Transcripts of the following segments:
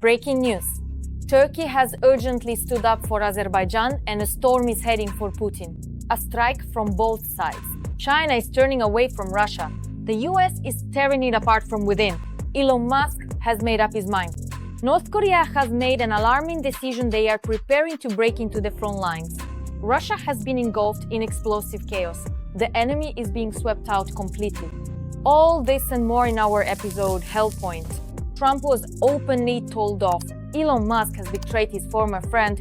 Breaking news. Turkey has urgently stood up for Azerbaijan and a storm is heading for Putin. A strike from both sides. China is turning away from Russia. The US is tearing it apart from within. Elon Musk has made up his mind. North Korea has made an alarming decision. They are preparing to break into the front lines. Russia has been engulfed in explosive chaos. The enemy is being swept out completely. All this and more in our episode Hellpoint. Trump was openly told off. Elon Musk has betrayed his former friend,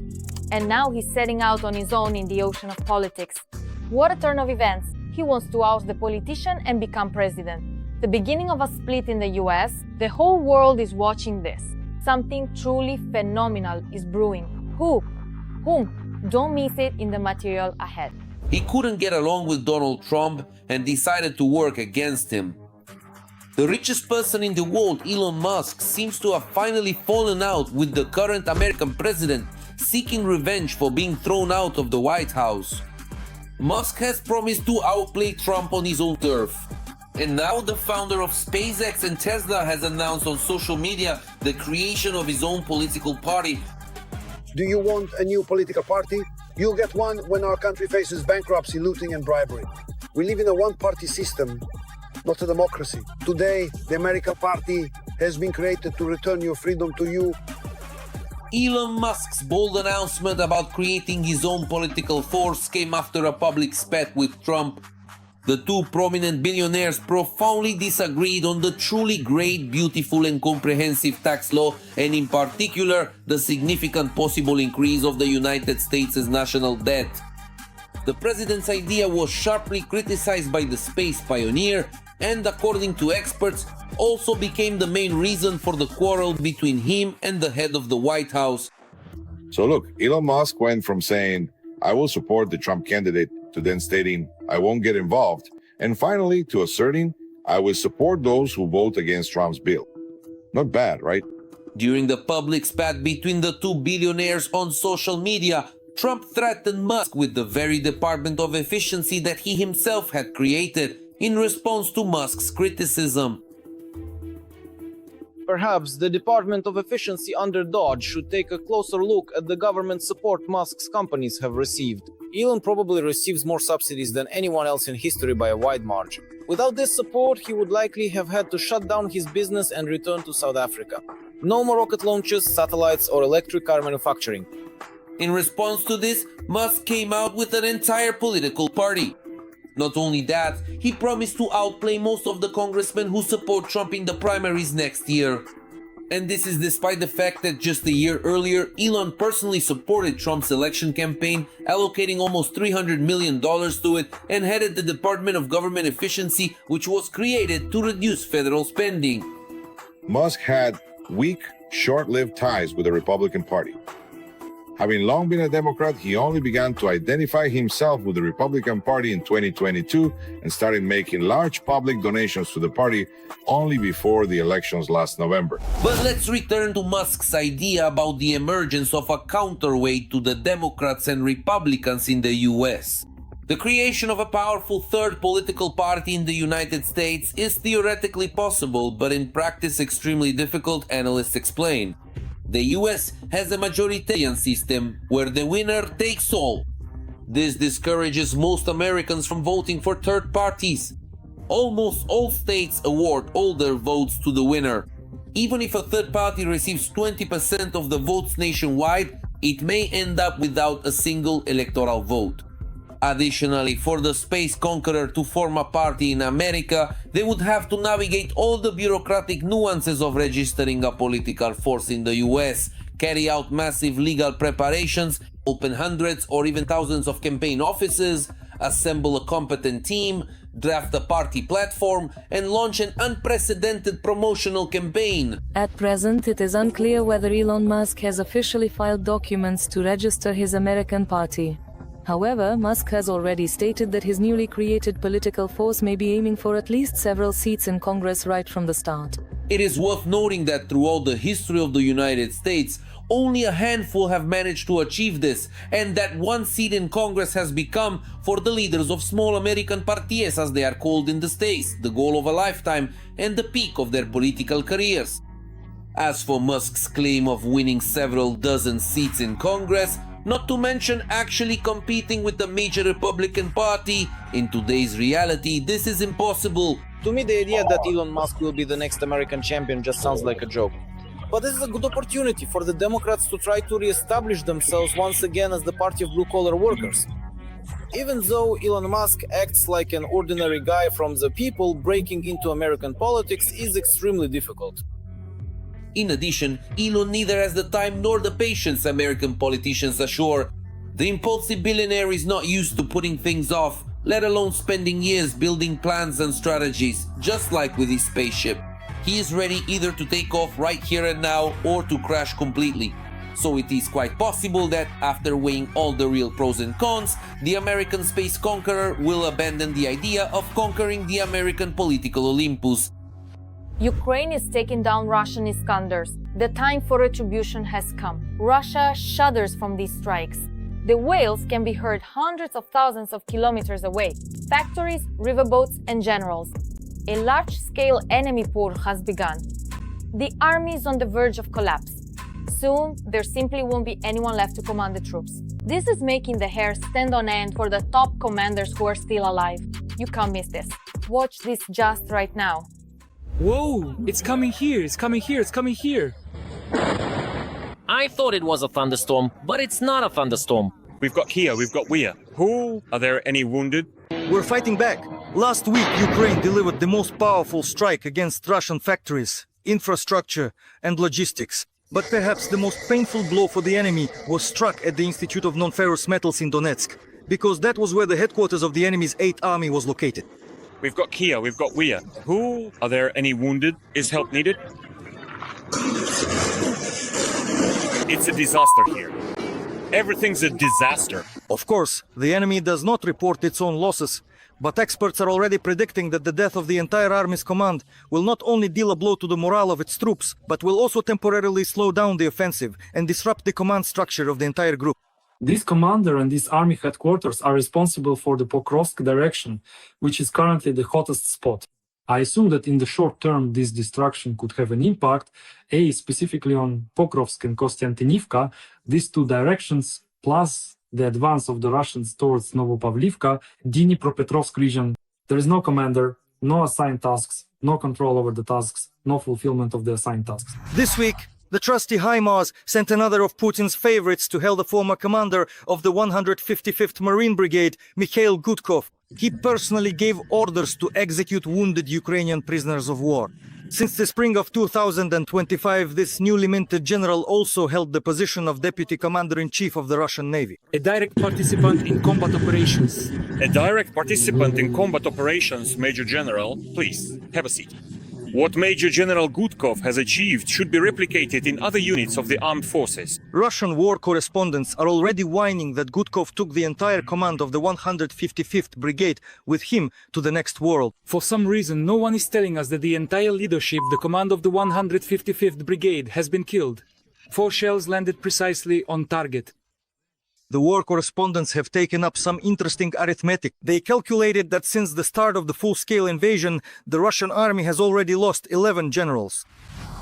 and now he's setting out on his own in the ocean of politics. What a turn of events. He wants to oust the politician and become president. The beginning of a split in the US. The whole world is watching this. Something truly phenomenal is brewing. Whom? Don't miss it in the material ahead. He couldn't get along with Donald Trump and decided to work against him. The richest person in the world, Elon Musk, seems to have finally fallen out with the current American president, seeking revenge for being thrown out of the White House. Musk has promised to outplay Trump on his own turf. And now the founder of SpaceX and Tesla has announced on social media the creation of his own political party. Do you want a new political party? You'll get one when our country faces bankruptcy, looting and bribery. We live in a one-party system, not a democracy. Today, the American party has been created to return your freedom to you. Elon Musk's bold announcement about creating his own political force came after a public spat with Trump. The two prominent billionaires profoundly disagreed on the truly great, beautiful and comprehensive tax law, and in particular, the significant possible increase of the United States' national debt. The president's idea was sharply criticized by the space pioneer and, according to experts, also became the main reason for the quarrel between him and the head of the White House. So look, Elon Musk went from saying, I will support the Trump candidate, to then stating, I won't get involved, and finally to asserting, I will support those who vote against Trump's bill. Not bad, right? During the public spat between the two billionaires on social media, Trump threatened Musk with the very Department of Efficiency that he himself had created in response to Musk's criticism. Perhaps the Department of Efficiency under Dodge should take a closer look at the government support Musk's companies have received. Elon probably receives more subsidies than anyone else in history by a wide margin. Without this support, he would likely have had to shut down his business and return to South Africa. No more rocket launches, satellites, or electric car manufacturing. In response to this, Musk came out with an entire political party. Not only that, he promised to outplay most of the congressmen who support Trump in the primaries next year. And this is despite the fact that just a year earlier, Elon personally supported Trump's election campaign, allocating almost $300 million to it, and headed the Department of Government Efficiency, which was created to reduce federal spending. Musk had weak, short-lived ties with the Republican Party. Having long been a Democrat, he only began to identify himself with the Republican Party in 2022 and started making large public donations to the party only before the elections last November. But let's return to Musk's idea about the emergence of a counterweight to the Democrats and Republicans in the US. The creation of a powerful third political party in the United States is theoretically possible, but in practice extremely difficult, analysts explain. The US has a majoritarian system where the winner takes all. This discourages most Americans from voting for third parties. Almost all states award all their votes to the winner. Even if a third party receives 20% of the votes nationwide, it may end up without a single electoral vote. Additionally, for the space conqueror to form a party in America, they would have to navigate all the bureaucratic nuances of registering a political force in the US, carry out massive legal preparations, open hundreds or even thousands of campaign offices, assemble a competent team, draft a party platform, and launch an unprecedented promotional campaign. At present, it is unclear whether Elon Musk has officially filed documents to register his American party. However, Musk has already stated that his newly created political force may be aiming for at least several seats in Congress right from the start. It is worth noting that throughout the history of the United States, only a handful have managed to achieve this, and that one seat in Congress has become, for the leaders of small American parties as they are called in the States, the goal of a lifetime and the peak of their political careers. As for Musk's claim of winning several dozen seats in Congress, not to mention actually competing with the major Republican Party, in today's reality this is impossible. To me, the idea that Elon Musk will be the next American champion just sounds like a joke. But this is a good opportunity for the Democrats to try to re-establish themselves once again as the party of blue-collar workers. Even though Elon Musk acts like an ordinary guy from the people, breaking into American politics is extremely difficult. In addition, Elon neither has the time nor the patience American politicians assure. The impulsive billionaire is not used to putting things off, let alone spending years building plans and strategies, just like with his spaceship. He is ready either to take off right here and now or to crash completely. So it is quite possible that, after weighing all the real pros and cons, the American space conqueror will abandon the idea of conquering the American political Olympus. Ukraine is taking down Russian Iskanders. The time for retribution has come. Russia shudders from these strikes. The wails can be heard hundreds of thousands of kilometers away. Factories, riverboats, and generals. A large-scale enemy war has begun. The army is on the verge of collapse. Soon, there simply won't be anyone left to command the troops. This is making the hair stand on end for the top commanders who are still alive. You can't miss this. Watch this just right now. Whoa! It's coming here! It's coming here! It's coming here! I thought it was a thunderstorm, but it's not a thunderstorm. We've got Kia, we've got Wia. Who? Are there any wounded? We're fighting back. Last week, Ukraine delivered the most powerful strike against Russian factories, infrastructure, and logistics. But perhaps the most painful blow for the enemy was struck at the Institute of Non-Ferrous Metals in Donetsk, because that was where the headquarters of the enemy's 8th Army was located. We've got Kia, we've got Wia. Who? Are there any wounded? Is help needed? It's a disaster here. Everything's a disaster. Of course, the enemy does not report its own losses, but experts are already predicting that the death of the entire army's command will not only deal a blow to the morale of its troops, but will also temporarily slow down the offensive and disrupt the command structure of the entire group. This commander and this army headquarters are responsible for the Pokrovsk direction, which is currently the hottest spot. I assume that in the short term this destruction could have an impact, specifically on Pokrovsk and Kostiantynivka, these two directions, plus the advance of the Russians towards Novopavlivka, Dnipropetrovsk region. There is no commander, no assigned tasks, no control over the tasks, no fulfillment of the assigned tasks. This week, the trusty HIMARS sent another of Putin's favorites to hail the former commander of the 155th Marine Brigade, Mikhail Gudkov. He personally gave orders to execute wounded Ukrainian prisoners of war. Since the spring of 2025, this newly minted general also held the position of Deputy Commander-in-Chief of the Russian Navy. A direct participant in combat operations. A direct participant in combat operations, Major General. Please, have a seat. What Major General Gudkov has achieved should be replicated in other units of the armed forces. Russian war correspondents are already whining that Gudkov took the entire command of the 155th Brigade with him to the next world. For some reason, no one is telling us that the entire leadership, the command of the 155th Brigade, has been killed. 4 shells landed precisely on target. The war correspondents have taken up some interesting arithmetic. They calculated that since the start of the full-scale invasion, the Russian army has already lost 11 generals.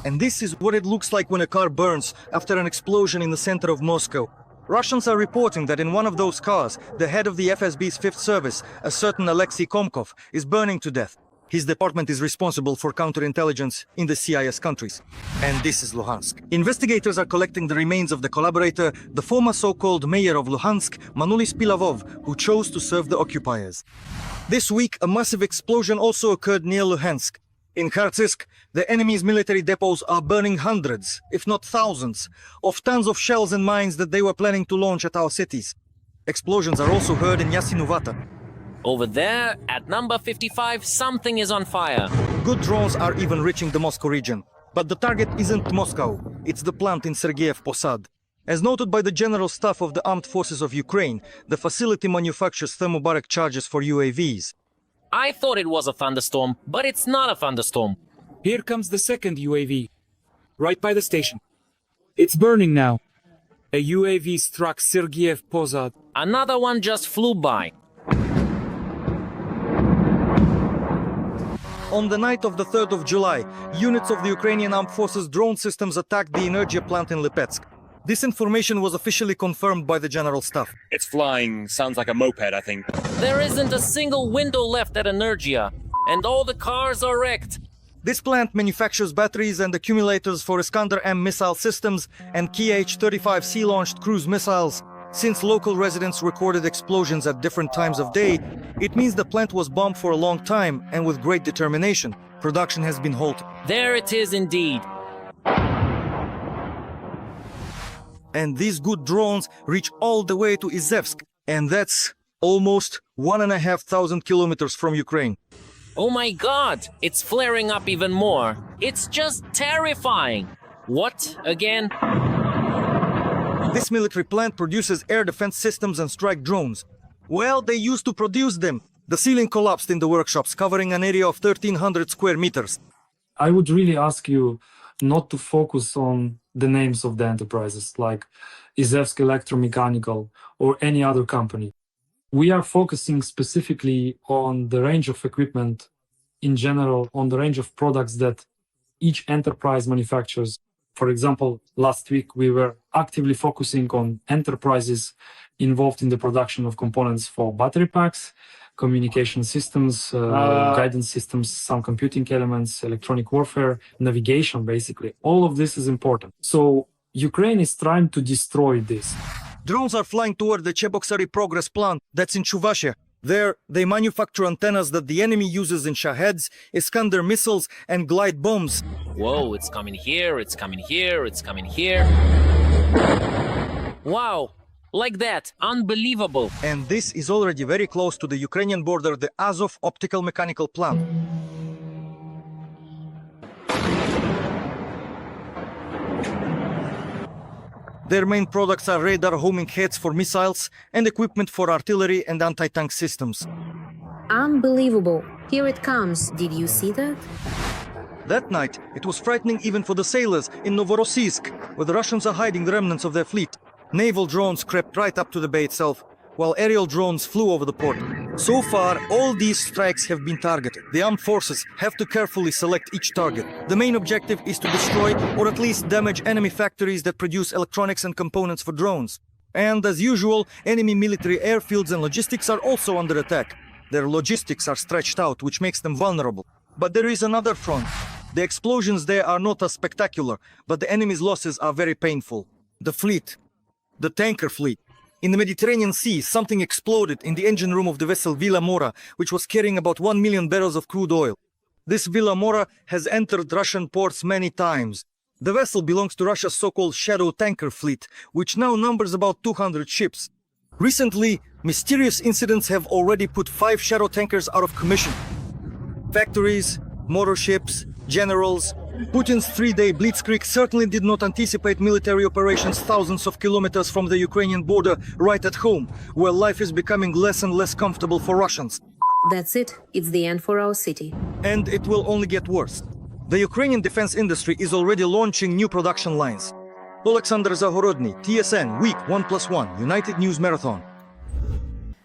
And this is what it looks like when a car burns after an explosion in the center of Moscow. Russians are reporting that in one of those cars, the head of the FSB's 5th service, a certain Alexei Komkov, is burning to death. His department is responsible for counterintelligence in the CIS countries. And this is Luhansk. Investigators are collecting the remains of the collaborator, the former so-called mayor of Luhansk, Manulis Pilavov, who chose to serve the occupiers. This week, a massive explosion also occurred near Luhansk. In Kharkiv, the enemy's military depots are burning hundreds, if not thousands, of tons of shells and mines that they were planning to launch at our cities. Explosions are also heard in Yasinuvata. Over there, at number 55, something is on fire. Good drones are even reaching the Moscow region. But the target isn't Moscow, it's the plant in Sergeyev Posad. As noted by the General Staff of the Armed Forces of Ukraine, the facility manufactures thermobaric charges for UAVs. I thought it was a thunderstorm, but it's not a thunderstorm. Here comes the second UAV, right by the station. It's burning now. A UAV struck Sergeyev Posad. Another one just flew by. On the night of the 3rd of July, units of the Ukrainian Armed Forces drone systems attacked the Energia plant in Lipetsk. This information was officially confirmed by the General Staff. It's flying, sounds like a moped, I think. There isn't a single window left at Energia, and all the cars are wrecked. This plant manufactures batteries and accumulators for Iskander-M missile systems and Kh-35 sea-launched cruise missiles. Since local residents recorded explosions at different times of day, it means the plant was bombed for a long time and with great determination. Production has been halted. There it is indeed. And these good drones reach all the way to Izevsk, and that's almost 1,500 kilometers from Ukraine. Oh my god, it's flaring up even more. It's just terrifying. What again? This military plant produces air defense systems and strike drones. Well, they used to produce them. The ceiling collapsed in the workshops, covering an area of 1,300 square meters. I would really ask you not to focus on the names of the enterprises like Izevsk Electromechanical or any other company. We are focusing specifically on the range of equipment in general, on the range of products that each enterprise manufactures. For example, last week we were actively focusing on enterprises involved in the production of components for battery packs, communication systems, guidance systems, some computing elements, electronic warfare, navigation, basically. All of this is important. So Ukraine is trying to destroy this. Drones are flying toward the Cheboksary Progress plant that's in Chuvashia. There, they manufacture antennas that the enemy uses in Shaheds, Iskander missiles, and glide bombs. Whoa, it's coming here, it's coming here, it's coming here. Wow, like that, unbelievable. And this is already very close to the Ukrainian border, the Azov optical mechanical plant. Their main products are radar homing heads for missiles and equipment for artillery and anti-tank systems. Unbelievable. Here it comes. Did you see that? That night, it was frightening even for the sailors in Novorossiysk, where the Russians are hiding the remnants of their fleet. Naval drones crept right up to the bay itself, while aerial drones flew over the port. So far, all these strikes have been targeted. The armed forces have to carefully select each target. The main objective is to destroy or at least damage enemy factories that produce electronics and components for drones. And as usual, enemy military airfields and logistics are also under attack. Their logistics are stretched out, which makes them vulnerable. But there is another front. The explosions there are not as spectacular, but the enemy's losses are very painful. The fleet. The tanker fleet. In the Mediterranean Sea, something exploded in the engine room of the vessel Villa Mora, which was carrying about 1 million barrels of crude oil. This Villa Mora has entered Russian ports many times. The vessel belongs to Russia's so-called shadow tanker fleet, which now numbers about 200 ships. Recently, mysterious incidents have already put 5 shadow tankers out of commission. Factories, motor ships, generals. Putin's 3-day blitzkrieg certainly did not anticipate military operations thousands of kilometers from the Ukrainian border right at home, where life is becoming less and less comfortable for Russians. That's it. It's the end for our city. And it will only get worse. The Ukrainian defense industry is already launching new production lines. Alexander Zahorodny, TSN, Week 1+1, United News Marathon.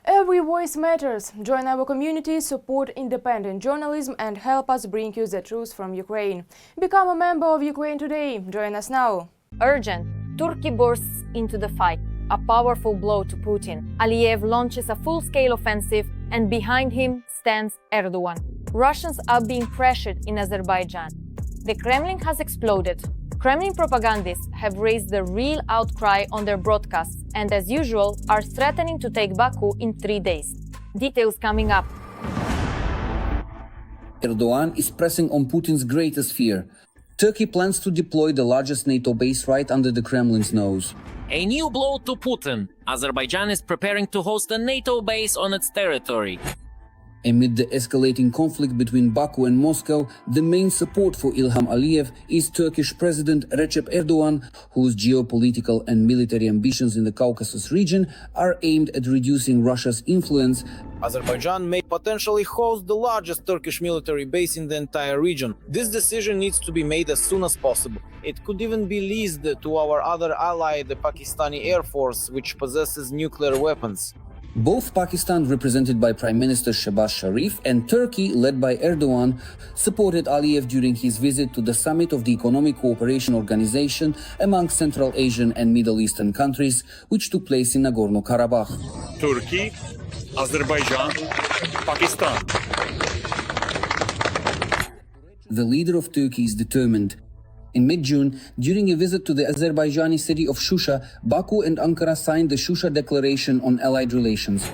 Every voice matters. Join our community, support independent journalism and help us bring you the truth from Ukraine. Become a member of Ukraine Today. Join us now. Urgent. Turkey bursts into the fight. A powerful blow to Putin. Aliyev launches a full-scale offensive and behind him stands Erdogan. Russians are being pressured in Azerbaijan. The Kremlin has exploded. Kremlin propagandists have raised the real outcry on their broadcasts and, as usual, are threatening to take Baku in 3 days. Details coming up. Erdogan is pressing on Putin's greatest fear. Turkey plans to deploy the largest NATO base right under the Kremlin's nose. A new blow to Putin. Azerbaijan is preparing to host a NATO base on its territory. Amid the escalating conflict between Baku and Moscow, the main support for Ilham Aliyev is Turkish President Recep Erdogan, whose geopolitical and military ambitions in the Caucasus region are aimed at reducing Russia's influence. Azerbaijan may potentially host the largest Turkish military base in the entire region. This decision needs to be made as soon as possible. It could even be leased to our other ally, the Pakistani Air Force, which possesses nuclear weapons. Both Pakistan, represented by Prime Minister Shehbaz Sharif, and Turkey, led by Erdogan, supported Aliyev during his visit to the summit of the Economic Cooperation Organization among Central Asian and Middle Eastern countries, which took place in Nagorno-Karabakh. Turkey, Azerbaijan, Pakistan. The leader of Turkey is determined. In mid-June, during a visit to the Azerbaijani city of Shusha, Baku and Ankara signed the Shusha Declaration on Allied Relations.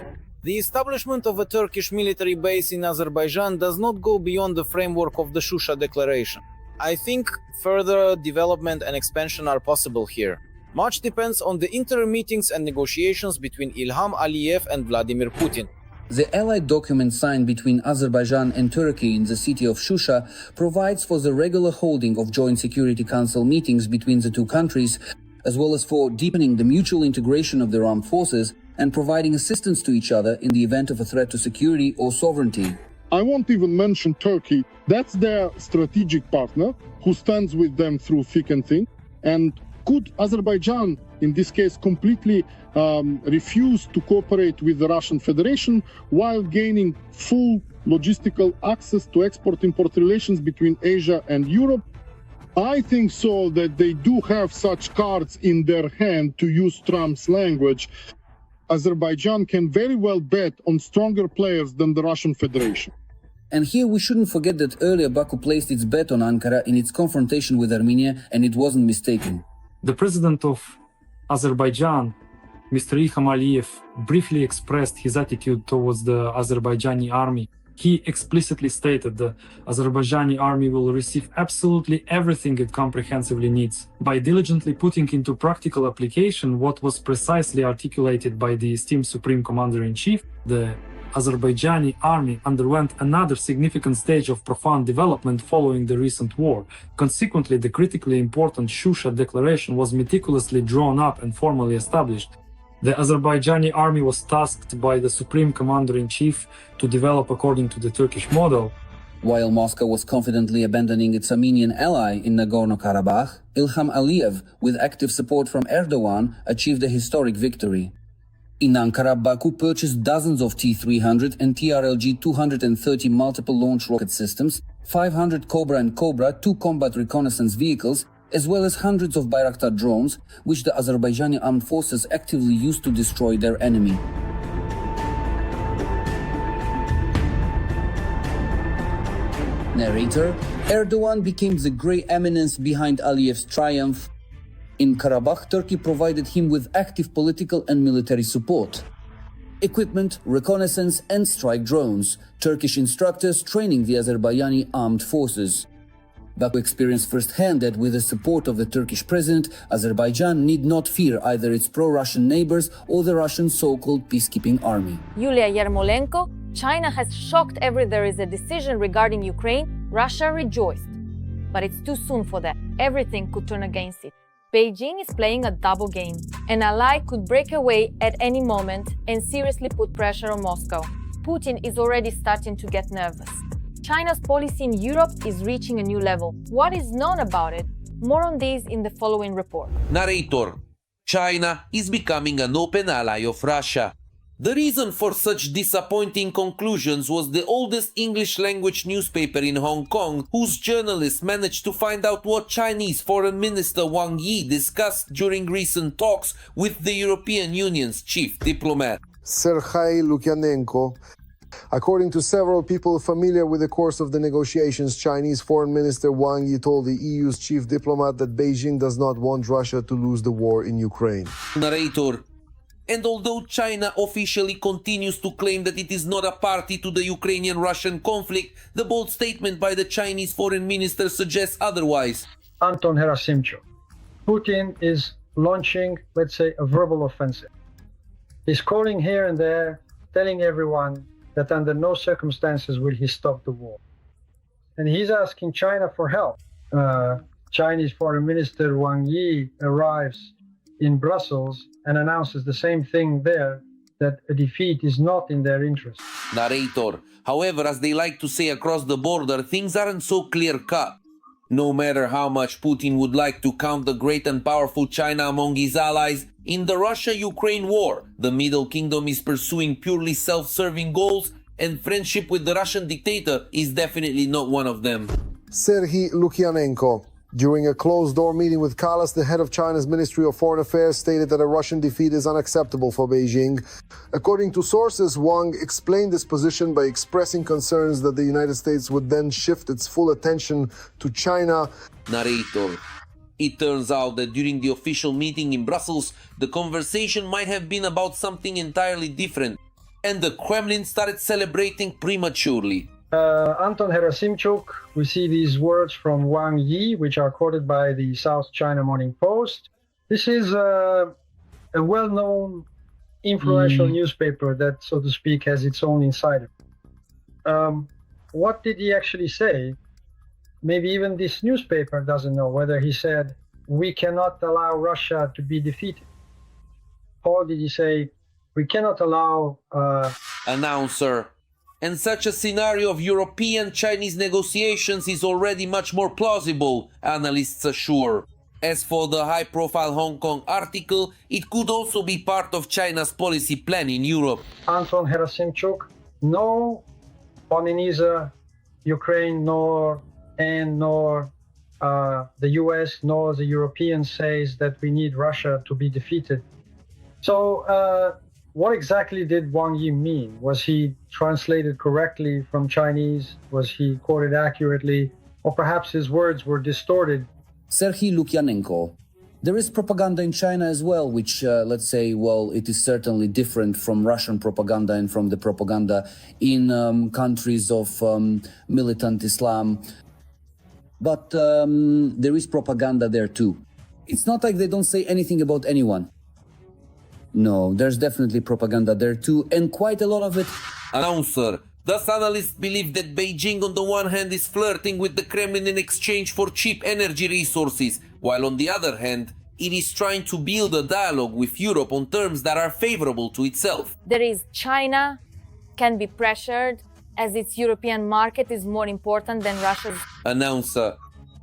The establishment of a Turkish military base in Azerbaijan does not go beyond the framework of the Shusha Declaration. I think further development and expansion are possible here. Much depends on the interim meetings and negotiations between Ilham Aliyev and Vladimir Putin. The allied document signed between Azerbaijan and Turkey in the city of Shusha provides for the regular holding of Joint Security Council meetings between the two countries, as well as for deepening the mutual integration of their armed forces and providing assistance to each other in the event of a threat to security or sovereignty. I won't even mention Turkey. That's their strategic partner who stands with them through thick and thin. And could Azerbaijan, in this case, completely refuse to cooperate with the Russian Federation while gaining full logistical access to export-import relations between Asia and Europe? I think so, that they do have such cards in their hand, to use Trump's language. Azerbaijan can very well bet on stronger players than the Russian Federation. And here we shouldn't forget that earlier Baku placed its bet on Ankara in its confrontation with Armenia, and it wasn't mistaken. The president of Azerbaijan, Mr. Ilham Aliyev, briefly expressed his attitude towards the Azerbaijani army. He explicitly stated the Azerbaijani army will receive absolutely everything it comprehensively needs. By diligently putting into practical application what was precisely articulated by the esteemed Supreme Commander-in-Chief, the Azerbaijani army underwent another significant stage of profound development following the recent war. Consequently, the critically important Shusha Declaration was meticulously drawn up and formally established. The Azerbaijani army was tasked by the Supreme Commander-in-Chief to develop according to the Turkish model. While Moscow was confidently abandoning its Armenian ally in Nagorno-Karabakh, Ilham Aliyev, with active support from Erdogan, achieved a historic victory. In Ankara, Baku purchased dozens of T-300 and TRLG-230 multiple launch rocket systems, 500 Cobra and Cobra 2 combat reconnaissance vehicles, as well as hundreds of Bayraktar drones, which the Azerbaijani armed forces actively used to destroy their enemy. Narrator: Erdogan became the grey eminence behind Aliyev's triumph. In Karabakh, Turkey provided him with active political and military support. Equipment, reconnaissance and strike drones, Turkish instructors training the Azerbaijani armed forces. Baku experienced firsthand that with the support of the Turkish president, Azerbaijan need not fear either its pro-Russian neighbors or the Russian so-called peacekeeping army. Yulia Yermolenko, China has shocked every there is a decision regarding Ukraine. Russia rejoiced. But it's too soon for that. Everything could turn against it. Beijing is playing a double game. An ally could break away at any moment and seriously put pressure on Moscow. Putin is already starting to get nervous. China's policy in Europe is reaching a new level. What is known about it? More on this in the following report. Narrator: China is becoming an open ally of Russia. The reason for such disappointing conclusions was the oldest English-language newspaper in Hong Kong, whose journalists managed to find out what Chinese Foreign Minister Wang Yi discussed during recent talks with the European Union's chief diplomat. Sergei Lukyanenko. According to several people familiar with the course of the negotiations, Chinese Foreign Minister Wang Yi told the EU's chief diplomat that Beijing does not want Russia to lose the war in Ukraine. Narrator: and although China officially continues to claim that it is not a party to the Ukrainian-Russian conflict, the bold statement by the Chinese foreign minister suggests otherwise. Anton Gerasimchuk. Putin is launching, let's say, a verbal offensive. He's calling here and there, telling everyone that under no circumstances will he stop the war. And he's asking China for help. Chinese Foreign Minister Wang Yi arrives in Brussels and announces the same thing there, that a defeat is not in their interest. Narrator: however, as they like to say across the border, things aren't so clear-cut. No matter how much Putin would like to count the great and powerful China among his allies, In the Russia-Ukraine war, the Middle Kingdom is pursuing purely self-serving goals, and friendship with the Russian dictator is definitely not one of them. Serhiy Lukyanenko. During a closed-door meeting with Kallas, the head of China's Ministry of Foreign Affairs stated that a Russian defeat is unacceptable for Beijing. According to sources, Wang explained this position by expressing concerns that the United States would then shift its full attention to China. Narrator. It turns out that during the official meeting in Brussels, the conversation might have been about something entirely different, and the Kremlin started celebrating prematurely. Anton Gerasimchuk, we see these words from Wang Yi, which are quoted by the South China Morning Post. This is a well-known, influential newspaper that, so to speak, has its own insider. What did he actually say? Maybe even this newspaper doesn't know whether he said, we cannot allow Russia to be defeated. Or did he say, we cannot allow... Announcer. And such a scenario of European-Chinese negotiations is already much more plausible, analysts assure. As for the high-profile Hong Kong article, it could also be part of China's policy plan in Europe. Anton Gerasimchuk, no, neither Ukraine nor the US nor the Europeans says that we need Russia to be defeated. So what exactly did Wang Yi mean? Was he translated correctly from Chinese? Was he quoted accurately? Or perhaps his words were distorted? Serhiy Lukyanenko. There is propaganda in China as well, which, let's say, well, it is certainly different from Russian propaganda and from the propaganda in countries of militant Islam. But there is propaganda there too. It's not like they don't say anything about anyone. No, there's definitely propaganda there too, and quite a lot of it. Announcer. Thus, analysts believe that Beijing on the one hand is flirting with the Kremlin in exchange for cheap energy resources, while on the other hand, it is trying to build a dialogue with Europe on terms that are favorable to itself. There is China can be pressured as its European market is more important than Russia's. Announcer.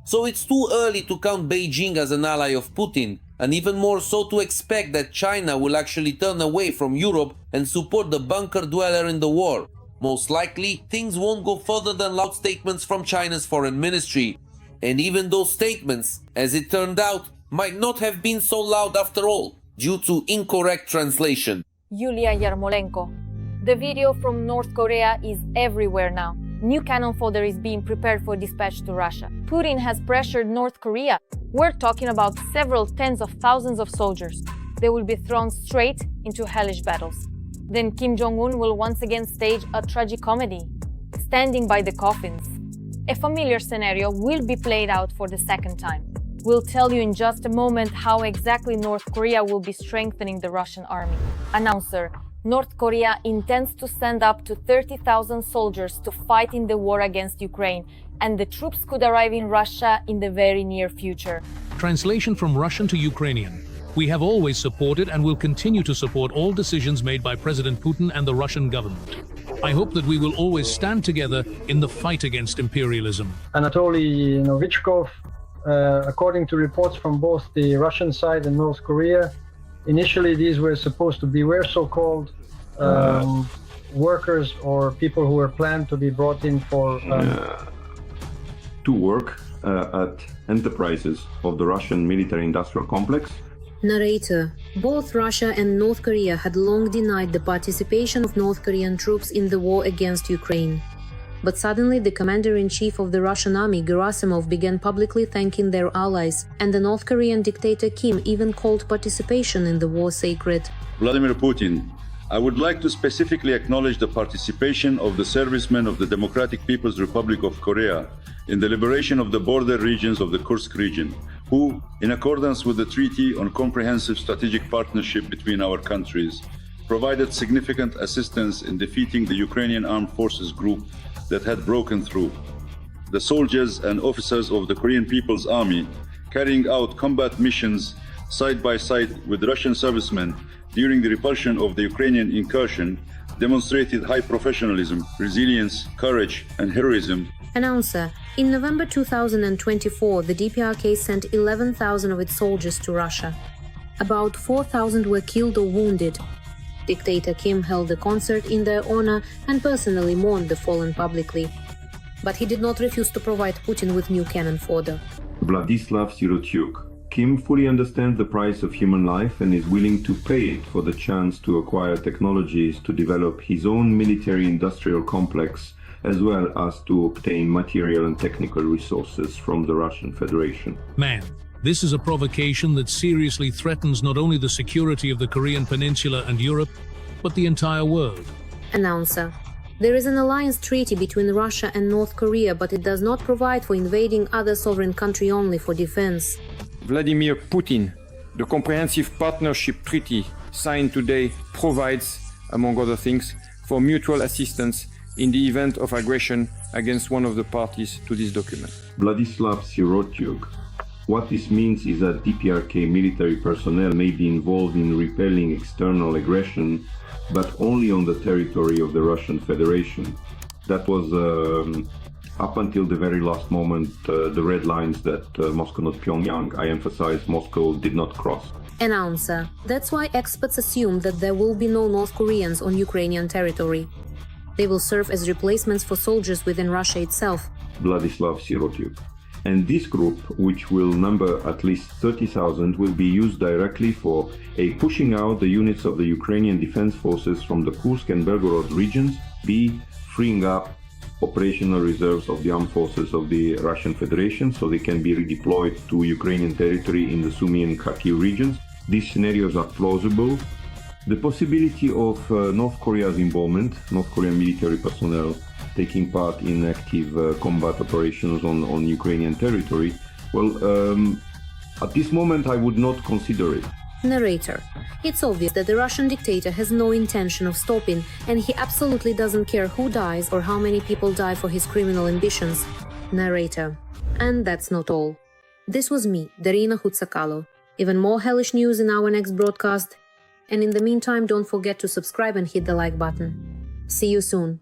So it's too early to count Beijing as an ally of Putin, and even more so to expect that China will actually turn away from Europe and support the bunker dweller in the war. Most likely, things won't go further than loud statements from China's foreign ministry. And even those statements, as it turned out, might not have been so loud after all, due to incorrect translation. Yulia Yarmolenko. The video from North Korea is everywhere now. New cannon fodder is being prepared for dispatch to Russia. Putin has pressured North Korea. We're talking about several tens of thousands of soldiers. They will be thrown straight into hellish battles. Then Kim Jong-un will once again stage a tragicomedy, standing by the coffins. A familiar scenario will be played out for the second time. We'll tell you in just a moment how exactly North Korea will be strengthening the Russian army. Announcer. North Korea intends to send up to 30,000 soldiers to fight in the war against Ukraine, and the troops could arrive in Russia in the very near future. Translation from Russian to Ukrainian. We have always supported and will continue to support all decisions made by President Putin and the Russian government. I hope that we will always stand together in the fight against imperialism. Anatoly Novichkov, according to reports from both the Russian side and North Korea, initially these were supposed to be so-called workers or people who were planned to be brought in for... to work at enterprises of the Russian military-industrial complex. Narrator. Both Russia and North Korea had long denied the participation of North Korean troops in the war against Ukraine. But suddenly the commander-in-chief of the Russian army, Gerasimov, began publicly thanking their allies, and the North Korean dictator Kim even called participation in the war sacred. Vladimir Putin, I would like to specifically acknowledge the participation of the servicemen of the Democratic People's Republic of Korea in the liberation of the border regions of the Kursk region, who, in accordance with the Treaty on Comprehensive Strategic Partnership between our countries, provided significant assistance in defeating the Ukrainian armed forces group that had broken through. The soldiers and officers of the Korean People's Army, carrying out combat missions side by side with Russian servicemen during the repulsion of the Ukrainian incursion, demonstrated high professionalism, resilience, courage, and heroism. Announcer. In November 2024, the DPRK sent 11,000 of its soldiers to Russia. About 4,000 were killed or wounded. Dictator Kim held a concert in their honor and personally mourned the fallen publicly. But he did not refuse to provide Putin with new cannon fodder. Vladislav Sirotyuk. Kim fully understands the price of human life and is willing to pay it for the chance to acquire technologies to develop his own military-industrial complex, as well as to obtain material and technical resources from the Russian Federation. Man, this is a provocation that seriously threatens not only the security of the Korean Peninsula and Europe, but the entire world. Announcer. There is an alliance treaty between Russia and North Korea, but it does not provide for invading other sovereign country only for defense. Vladimir Putin. The Comprehensive Partnership Treaty signed today provides, among other things, for mutual assistance in the event of aggression against one of the parties to this document. Vladislav Sirotyuk. What this means is that DPRK military personnel may be involved in repelling external aggression, but only on the territory of the Russian Federation. That was up until the very last moment, the red lines that Moscow, not Pyongyang, I emphasize Moscow, did not cross. Announcer. That's why experts assume that there will be no North Koreans on Ukrainian territory. They will serve as replacements for soldiers within Russia itself. Vladislav Sirotyuk. And this group, which will number at least 30,000, will be used directly for A. Pushing out the units of the Ukrainian defense forces from the Kursk and Belgorod regions, B. Freeing up operational reserves of the armed forces of the Russian Federation so they can be redeployed to Ukrainian territory in the Sumy and Kharkiv regions. These scenarios are plausible. The possibility of North Korea's involvement, North Korean military personnel taking part in active combat operations on Ukrainian territory, well, at this moment I would not consider it. Narrator. It's obvious that the Russian dictator has no intention of stopping, and he absolutely doesn't care who dies or how many people die for his criminal ambitions. Narrator. And that's not all. This was me, Darina Hutsakalo. Even more hellish news in our next broadcast. And in the meantime, don't forget to subscribe and hit the like button. See you soon.